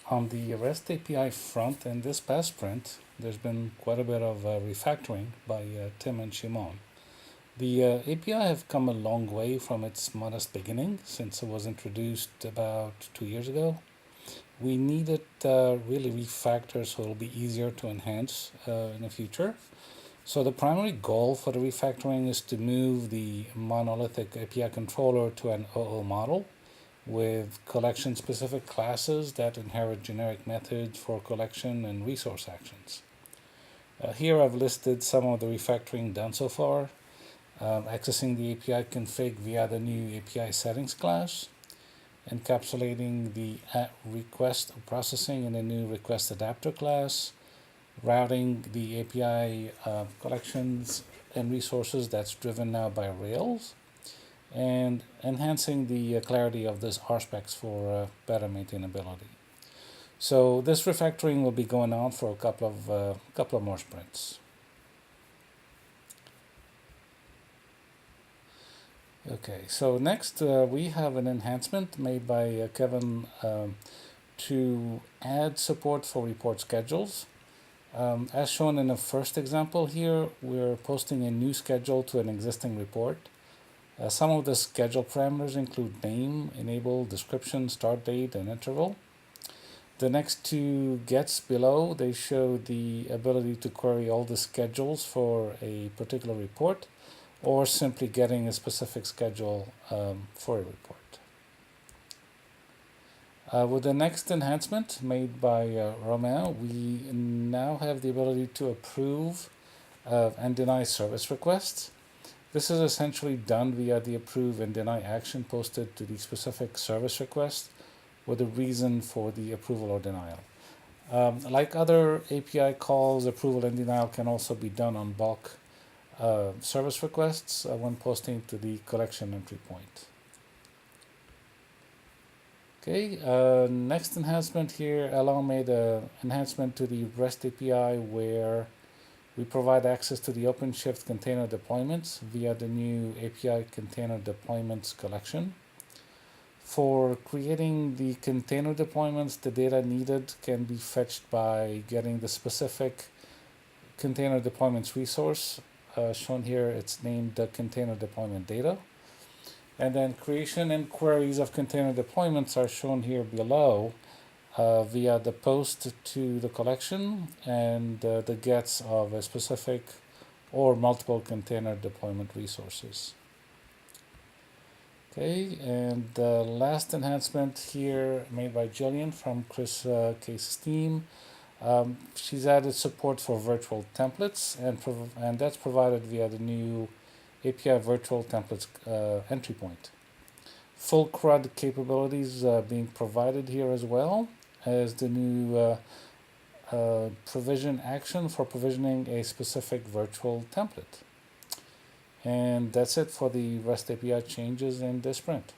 On the REST API front, in this past sprint, there's been quite a bit of refactoring by Tim and Shimon. The API have come a long way from its modest beginning since it was introduced about 2 years ago. We needed really refactor so it'll be easier to enhance in the future. So the primary goal for the refactoring is to move the monolithic API controller to an OO model with collection-specific classes that inherit generic methods for collection and resource actions. Here I've listed some of the refactoring done so far. Accessing the API config via the new API settings class, encapsulating the request processing in a new request adapter class, routing the API collections and resources that's driven now by Rails, and enhancing the clarity of this RSpecs for better maintainability. So this refactoring will be going on for a couple of more sprints. Okay, so next we have an enhancement made by Kevin to add support for report schedules. As shown in the first example here, we're posting a new schedule to an existing report. Some of the schedule parameters include name, enable, description, start date, and interval. The next two gets below, they show the ability to query all the schedules for a particular report, or simply getting a specific schedule for a report. With the next enhancement made by Romain, we now have the ability to approve and deny service requests. This is essentially done via the approve and deny action posted to the specific service request with a reason for the approval or denial. Like other API calls, approval and denial can also be done on bulk service requests when posting to the collection entry point. Okay, next enhancement here, Alon made an enhancement to the REST API where we provide access to the OpenShift container deployments via the new API container deployments collection. For creating the container deployments, the data needed can be fetched by getting the specific container deployments resource. Shown here, it's named the container deployment data. And then creation and queries of container deployments are shown here below via the post to the collection and the gets of a specific or multiple container deployment resources. Okay, and the last enhancement here made by Jillian from Chris Case's team. She's added support for virtual templates, and that's provided via the new API virtual templates entry point. Full CRUD capabilities being provided here as well as the new provision action for provisioning a specific virtual template. And that's it for the REST API changes in this sprint.